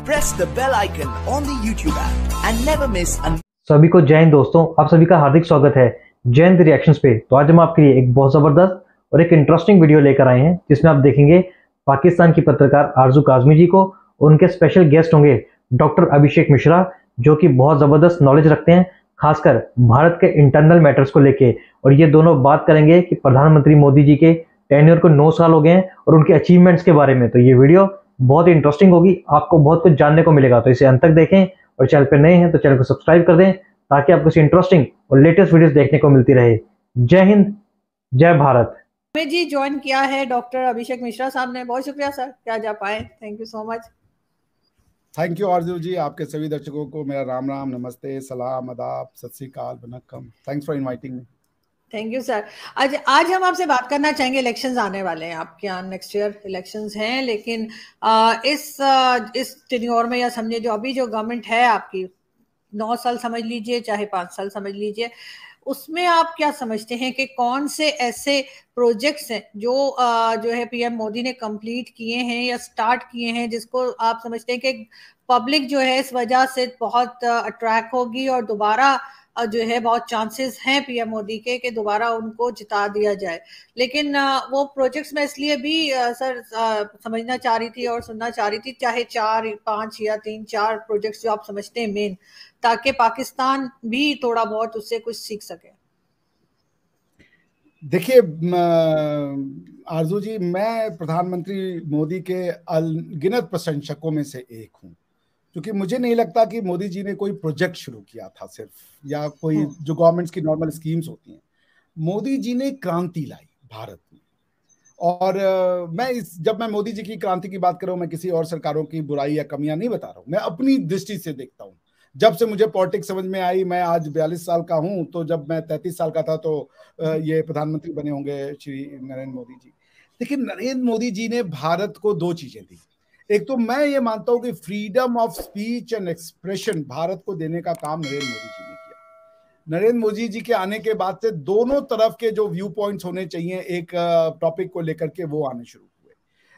press the bell icon on the YouTube app and never miss an सभी को जय हिंद दोस्तों, आप सभी का हार्दिक स्वागत है जय हिंद रिएक्शंस पे। तो आज हम आपके लिए एक बहुत ज़बरदस्त और एक इंटरेस्टिंग वीडियो लेकर आए हैं जिसमें आप देखेंगे पाकिस्तान की पत्रकार आरजू काज़मी जी को, और उनके स्पेशल गेस्ट होंगे डॉक्टर अभिषेक मिश्रा, जो कि बहुत ज़बरदस्त नॉलेज रखते हैं खासकर भारत के इंटरनल मैटर्स को लेके। और ये दोनों बात करेंगे कि प्रधानमंत्री मोदी जी के टेन्योर को 9 साल हो गए हैं और उनके अचीवमेंट्स के बारे में। तो ये वीडियो बहुत ही इंटरेस्टिंग होगी, आपको बहुत कुछ जानने को मिलेगा। तो इसे अंत तक देखें और चैनल पर नए हैं तो चैनल को सब्सक्राइब कर दें ताकि आपको इस इंटरेस्टिंग और लेटेस्ट वीडियोस देखने को मिलती रहे। जय हिंद, जय भारत। में जी ज्वाइन किया है डॉक्टर अभिषेक मिश्रा साहब ने। बहुत शुक्रिया सर कि आज आप आए। Thank you so much. Thank you आरजू जी, आपके सभी दर्शकों को मेरा राम राम, नमस्ते, सलाम, आदाब, सत श्री अकाल, वनक्कम। Thanks for inviting me. Thank you sir. आज हम आपसे बात करना चाहेंगे, इलेक्शंस आने वाले हैं आपके यहाँ, नेक्स्ट ईयर इलेक्शंस हैं, लेकिन इस टेन्योर में या समझे जो अभी जो गवर्नमेंट है आपकी, 9 साल समझ लीजिए चाहे 5 साल समझ लीजिए, उसमें आप क्या समझते हैं कि कौन से ऐसे प्रोजेक्ट्स हैं जो है पीएम मोदी ने कंप्लीट किए हैं या स्टार्ट किए हैं जिसको आप समझते हैं कि पब्लिक जो है इस वजह से बहुत अट्रैक्ट होगी और दोबारा जो है बहुत चांसेस हैं पीएम मोदी के कि दोबारा उनको जिता दिया जाए। लेकिन वो प्रोजेक्ट्स में इसलिए भी सर समझना चाह रही थी और सुनना चाह रही थी, चाहे 4, 5 या 3-4 प्रोजेक्ट्स जो आप समझते हैं मेन, ताकि पाकिस्तान भी थोड़ा बहुत उससे कुछ सीख सके। देखिए आरजू जी, मैं प्रधानमंत्री मोदी के अनगिनत प्रशंसकों में से एक हूँ, क्योंकि मुझे नहीं लगता कि मोदी जी ने कोई प्रोजेक्ट शुरू किया था सिर्फ, या कोई जो गवर्नमेंट्स की नॉर्मल स्कीम्स होती हैं। मोदी जी ने क्रांति लाई भारत में। और जब मैं मोदी जी की क्रांति की बात कर रहा हूँ, मैं किसी और सरकारों की बुराई या कमियां नहीं बता रहा हूँ, मैं अपनी दृष्टि से देखता हूँ। जब से मुझे पॉलिटिक्स समझ में आई, मैं आज 42 साल का हूँ, तो जब मैं 33 साल का था तो ये प्रधानमंत्री बने होंगे श्री नरेंद्र मोदी जी। लेकिन नरेंद्र मोदी जी ने भारत को 2 चीजें दी। एक तो मैं ये मानता हूं कि freedom of speech and expression Bharat को देने का काम नरेंद्र मोदी जी ने किया। नरेंद्र मोदी जी के आने के बाद से दोनों तरफ के जो व्यू पॉइंट्स होने चाहिए एक टॉपिक को लेकर के, वो आने शुरू हुए।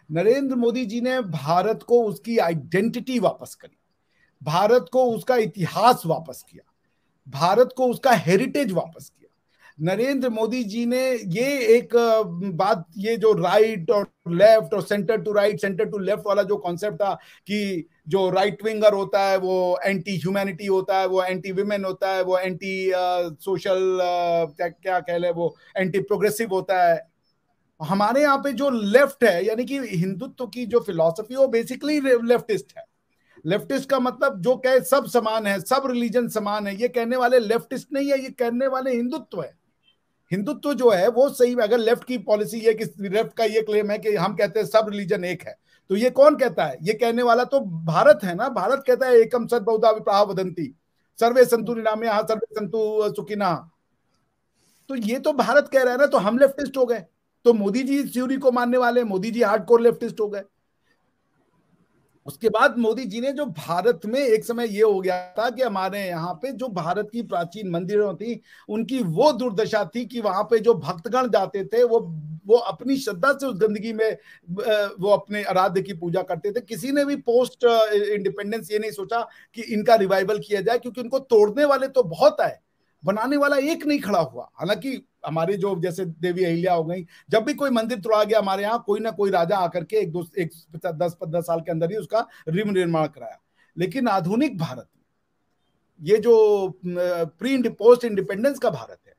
नरेंद्र मोदी जी ने भारत को उसकी आइडेंटिटी वापस करी, भारत को उसका इतिहास वापस किया, भारत को उसका हेरिटेज वापस किया। नरेंद्र मोदी जी ने ये एक बात, ये जो राइट और लेफ्ट और centre to right, centre to left वाला जो कॉन्सेप्ट था कि जो राइट विंगर होता है वो एंटी ह्यूमैनिटी होता है, वो एंटी विमेन होता है, वो एंटी सोशल क्या कह ले, वो एंटी प्रोग्रेसिव होता है। हमारे यहाँ पे जो लेफ्ट है, यानी कि हिंदुत्व की जो फिलॉसफी, वो बेसिकली लेफ्टिस्ट है। लेफ्टिस्ट का मतलब जो कहे सब समान है, सब रिलीजन समान है, ये कहने वाले लेफ्टिस्ट नहीं है, ये कहने वाले हिंदुत्व है। हिंदुत्व जो है वो सही, अगर लेफ्ट की पॉलिसी है कि लेफ्ट का ये क्लेम है कि हम कहते हैं सब रिलीजन एक है, तो ये कौन कहता है? ये कहने वाला तो भारत है ना। भारत कहता है एकम सद बहुधा विप्राह वदंती, सर्वे संतु निरामया सर्वे संतु सुखिनः। तो ये तो भारत कह रहा है ना, तो हम लेफ्टिस्ट हो गए। तो मोदी जी इस थ्योरी को मानने वाले, मोदी जी हार्डकोर लेफ्टिस्ट हो गए। उसके बाद मोदी जी ने जो भारत में एक समय ये हो गया था कि हमारे यहाँ पे जो भारत की प्राचीन मंदिरों थी, उनकी वो दुर्दशा थी कि वहां पे जो भक्तगण जाते थे वो अपनी श्रद्धा से उस गंदगी में वो अपने आराध्य की पूजा करते थे। किसी ने भी पोस्ट इंडिपेंडेंस ये नहीं सोचा कि इनका रिवाइवल किया जाए, क्योंकि उनको तोड़ने वाले तो बहुत आए, बनाने वाला एक नहीं खड़ा हुआ। हालांकि हमारे जो जैसे देवी अहिल्या हो गई, जब भी कोई मंदिर तोड़ा गया हमारे यहाँ, कोई ना कोई राजा आकर के 10-15 साल के अंदर ही उसका निर्माण कराया। लेकिन आधुनिक भारत, ये जो प्री पोस्ट इंडिपेंडेंस का भारत है,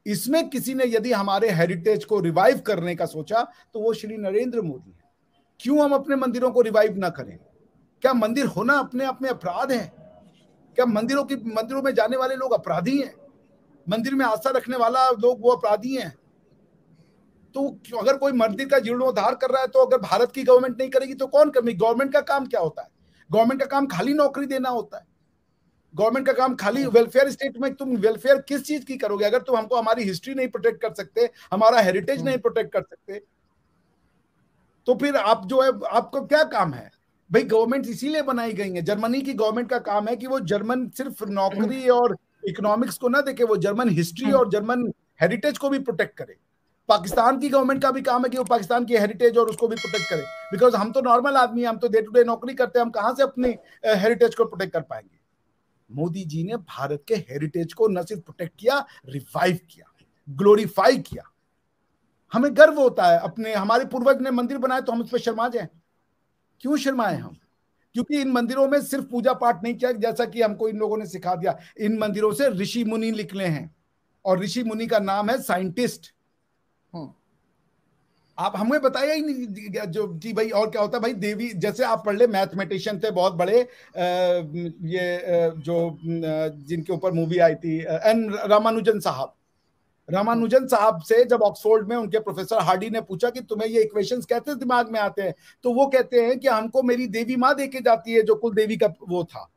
इसमें किसी ने यदि हमारे हेरिटेज को रिवाइव करने का सोचा तो वो श्री नरेंद्र मोदी है। क्यों हम अपने मंदिरों को रिवाइव ना करें? क्या मंदिर होना अपने आप में अपराध है? क्या मंदिरों में जाने वाले लोग अपराधी हैं? मंदिर में आस्था रखने वाला लोग वो अपराधी हैं? तो अगर कोई मंदिर का जीर्णोद्धार कर रहा है, तो अगर भारत की गवर्नमेंट नहीं करेगी तो कौन करेगी? गवर्नमेंट का काम क्या होता है? गवर्नमेंट का काम खाली नौकरी देना होता है। गवर्नमेंट का काम खाली वेलफेयर स्टेट में, तुम वेलफेयर किस चीज की करोगे? अगर तुम हमको हमारी हिस्ट्री नहीं प्रोटेक्ट कर सकते, हमारा हेरिटेज नहीं प्रोटेक्ट कर सकते, तो फिर आप जो है, आपको क्या काम है भाई? गवर्नमेंट इसीलिए बनाई गई है। जर्मनी की गवर्नमेंट का काम है कि वो जर्मन सिर्फ नौकरी और इकोनॉमिक्स को ना देखे, वो जर्मन हिस्ट्री और जर्मन हेरिटेज को भी प्रोटेक्ट करे। पाकिस्तान की गवर्नमेंट का भी काम है कि वो पाकिस्तान की हेरिटेज और उसको भी प्रोटेक्ट करे, बिकॉज हम तो नॉर्मल आदमी हैं, हम तो डे टू डे नौकरी करते हैं, हम कहां से अपनी हेरिटेज को प्रोटेक्ट कर पाएंगे। मोदी जी ने भारत के हेरिटेज को न सिर्फ प्रोटेक्ट किया, रिवाइव किया, ग्लोरीफाई किया। हमें गर्व होता है अपने, हमारे पूर्वज ने मंदिर बनाए तो हम उस पर शर्मा जाए? क्यों शर्माए हम? क्योंकि इन मंदिरों में सिर्फ पूजा पाठ नहीं किया जैसा कि हमको इन लोगों ने सिखा दिया, इन मंदिरों से ऋषि मुनि निकले हैं, और ऋषि मुनि का नाम है साइंटिस्ट। आप हमें बताया ही नहीं जो जी भाई और क्या होता है भाई। देवी जैसे आप पढ़ ले, मैथमेटिशियन थे बहुत बड़े, जो जिनके ऊपर मूवी आई थी, एन रामानुजन साहब। रामानुजन साहब से जब ऑक्सफोर्ड में उनके प्रोफेसर हार्डी ने पूछा कि तुम्हें ये इक्वेशंस कैसे दिमाग में आते हैं, तो वो कहते हैं कि हमको मेरी देवी माँ देके जाती है, जो कुल देवी का वो था।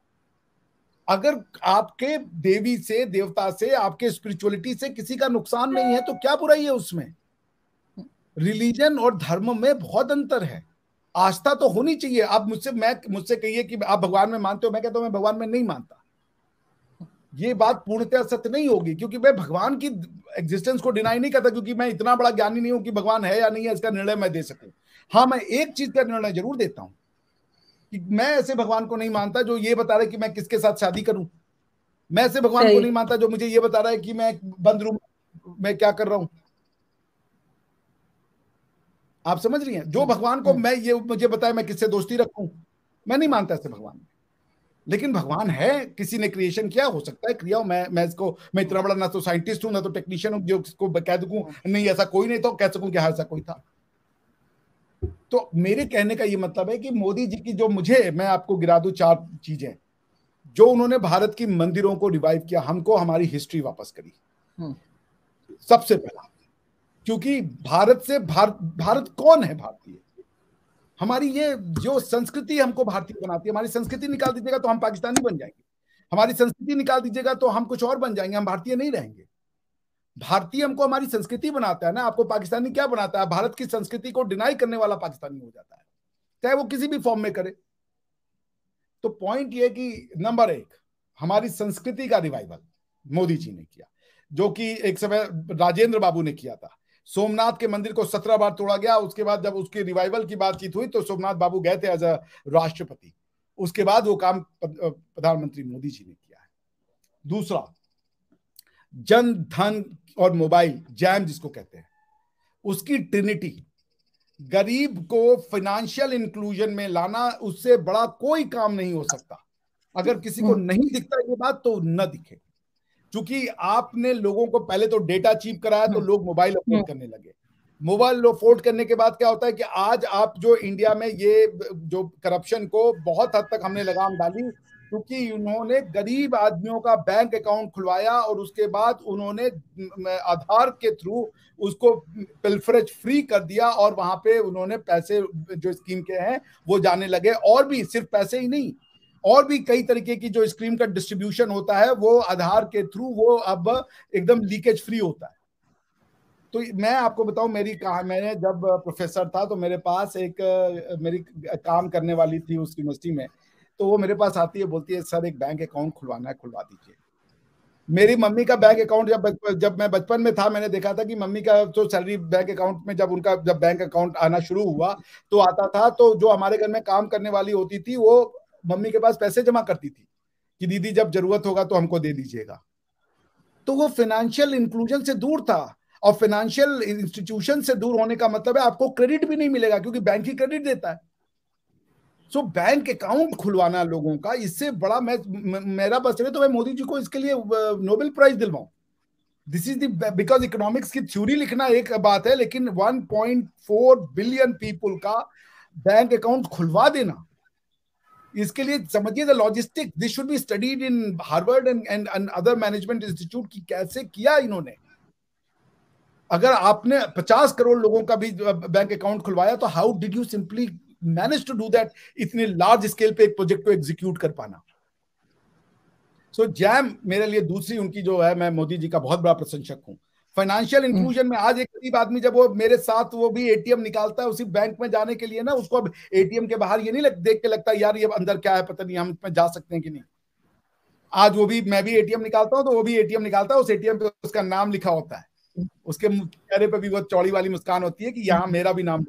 अगर आपके देवी से, देवता से, आपके स्पिरिचुअलिटी से किसी का नुकसान नहीं है तो क्या बुराई है उसमें? रिलीजन और धर्म में बहुत अंतर है। आस्था तो होनी चाहिए। आप मुझसे कहिए कि आप भगवान में मानते हो, मैं कहता हूं मैं भगवान में नहीं मानता। ये बात पूर्णतः सत्य नहीं होगी, क्योंकि मैं भगवान की एग्जिस्टेंस को डिनाई नहीं करता, क्योंकि मैं इतना बड़ा ज्ञानी नहीं हूं कि भगवान है या नहीं है इसका निर्णय मैं दे सकूं। हाँ, मैं एक चीज का निर्णय जरूर देता हूं कि मैं ऐसे भगवान को नहीं मानता जो ये बता रहा है कि मैं किसके साथ शादी करूं। मैं ऐसे भगवान को नहीं मानता जो मुझे ये बता रहा है कि मैं बंद रूम में क्या कर रहा हूं। आप समझ रही हैं? जो भगवान को मैं ये मुझे बताए मैं किससे दोस्ती रखूं, मैं नहीं मानता ऐसे भगवान। लेकिन भगवान है, किसी ने क्रिएशन किया, हो सकता है क्रिया हो। मैं इसको, मैं इतना बड़ा ना तो साइंटिस्ट हूं ना तो टेक्नीशियन हूं जो इसको कह दूं नहीं ऐसा कोई नहीं, तो कह सकूं कि हाँ ऐसा कोई था। तो मेरे कहने का ये मतलब है कि मोदी जी की जो, मुझे, मैं आपको गिरा दूं 4 चीजें जो उन्होंने भारत की मंदिरों को रिवाइव किया, हमको हमारी हिस्ट्री वापस करी। सबसे पहला, क्योंकि भारत से भारत कौन है? भारतीय। हमारी ये जो संस्कृति हमको भारतीय बनाती है। हमारी संस्कृति निकाल दीजिएगा तो हम पाकिस्तानी बन जाएंगे, हमारी संस्कृति निकाल दीजिएगा तो हम कुछ और बन जाएंगे, हम भारतीय नहीं रहेंगे। भारतीय हमको हमारी संस्कृति बनाता है ना। आपको पाकिस्तानी क्या बनाता है? भारत की संस्कृति को डिनाई करने वाला पाकिस्तानी हो जाता है, चाहे वो किसी भी फॉर्म में करे। तो पॉइंट ये कि नंबर 1, हमारी संस्कृति का रिवाइवल मोदी जी ने किया, जो कि एक समय राजेंद्र बाबू ने किया था। सोमनाथ के मंदिर को 17 बार तोड़ा गया। उसके बाद जब उसके रिवाइवल की बातचीत हुई तो सोमनाथ बाबू गए थे एज अ राष्ट्रपति। उसके बाद वो काम प्रधानमंत्री मोदी जी ने किया है। दूसरा, जन धन और मोबाइल, जैम जिसको कहते हैं, उसकी ट्रिनिटी, गरीब को फाइनेंशियल इंक्लूजन में लाना, उससे बड़ा कोई काम नहीं हो सकता। अगर किसी को नहीं दिखता ये बात तो न दिखे, क्योंकि आपने लोगों को पहले तो डेटा चीप कराया तो लोग मोबाइल अफोर्ड करने लगे। मोबाइल अफोर्ड करने के बाद क्या होता है कि आज आप जो इंडिया में ये जो करप्शन को बहुत हद तक हमने लगाम डाली, क्योंकि उन्होंने गरीब आदमियों का बैंक अकाउंट खुलवाया और उसके बाद उन्होंने आधार के थ्रू उसको पिल्फरेज फ्री कर दिया, और वहां पे उन्होंने पैसे जो स्कीम के हैं वो जाने लगे। और भी सिर्फ पैसे ही नहीं, और भी कई तरीके की जो स्कीम का डिस्ट्रीब्यूशन होता है वो आधार के थ्रू वो अब एकदम लीकेज फ्री होता है। तो मैं आपको बताऊं, मैंने जब प्रोफेसर था तो मेरे पास एक मेरी काम करने वाली थी उस यूनिवर्सिटी में, तो वो मेरे पास आती है, बोलती है सर एक बैंक अकाउंट खुलवाना है, खुलवा दीजिए। मेरी मम्मी का बैंक अकाउंट जब मैं बचपन में था, मैंने देखा था कि मम्मी का जो सैलरी बैंक अकाउंट में जब बैंक अकाउंट आना शुरू हुआ तो आता था, तो जो हमारे घर में काम करने वाली होती थी वो मम्मी के पास पैसे जमा करती थी कि दीदी जब जरूरत होगा तो हमको दे दीजिएगा। तो वो फाइनेंशियल इंक्लूजन से दूर था, और फाइनेंशियल इंस्टीट्यूशन से दूर होने का मतलब है आपको क्रेडिट भी नहीं मिलेगा, क्योंकि बैंक ही क्रेडिट देता है। सो बैंक अकाउंट खुलवाना लोगों का, इससे बड़ा मेरा बस चले तो मैं मोदी जी को इसके लिए नोबेल प्राइज दिलवाऊं। दिस इज बिकॉज इकोनॉमिक्स की थ्योरी लिखना एक बात है, लेकिन 1.4 बिलियन पीपल का बैंक अकाउंट खुलवा देना, इसके लिए समझिए the logistic, this should be studied in Harvard and other management institute की कैसे किया इन्होंने। अगर आपने 50 करोड़ लोगों का भी बैंक अकाउंट खुलवाया तो how did you simply manage to do that, इतने लार्ज स्केल पे एक प्रोजेक्ट को एग्जीक्यूट कर पाना। सो जैम मेरे लिए दूसरी उनकी जो है, मैं मोदी जी का बहुत बड़ा प्रशंसक हूं। फाइनेंशियल इंक्लूजन में आज एक गरीब आदमी जब वो मेरे साथ वो भी एटीएम निकालता है उसी बैंक में जाने के लिए ना, उसको अब एटीएम के बाहर ये नहीं देख के लगता यार ये अंदर क्या है, पता नहीं हम इसमें जा सकते हैं कि नहीं। आज वो भी, मैं भी एटीएम निकालता हूं तो वो भी एटीएम निकालता है, उस एटीएम पे उसका नाम लिखा होता है उसके चेहरे पे भी वो चौड़ी वाली मुस्कान होती है कि यहाँ मेरा भी नाम।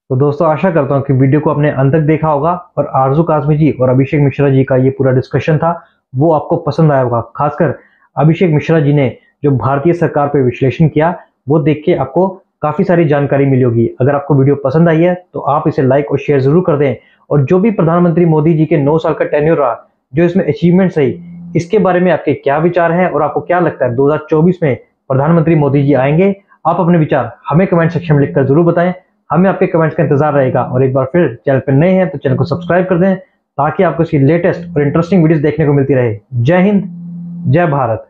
तो दोस्तों आशा करता हूँ कि वीडियो को आपने अंत तक देखा होगा और आरजू काज़मी जी और अभिषेक मिश्रा जी का ये पूरा डिस्कशन था वो आपको पसंद आया होगा। खासकर अभिषेक मिश्रा जी ने जो भारतीय सरकार पे विश्लेषण किया वो देख के आपको काफी सारी जानकारी मिली होगी। अगर आपको वीडियो पसंद आई है तो आप इसे लाइक और शेयर जरूर कर दें। और जो भी प्रधानमंत्री मोदी जी के 9 साल का टेन्योर रहा, जो इसमें अचीवमेंट्स रही, इसके बारे में आपके क्या विचार हैं और आपको क्या लगता है 2024 में प्रधानमंत्री मोदी जी आएंगे? आप अपने विचार हमें कमेंट सेक्शन में लिखकर जरूर बताएं। हमें आपके कमेंट्स का इंतजार रहेगा। और एक बार फिर चैनल पर नए हैं तो चैनल को सब्सक्राइब कर दें ताकि आपको इसकी लेटेस्ट और इंटरेस्टिंग वीडियोस देखने को मिलती रहे। जय हिंद, जय भारत।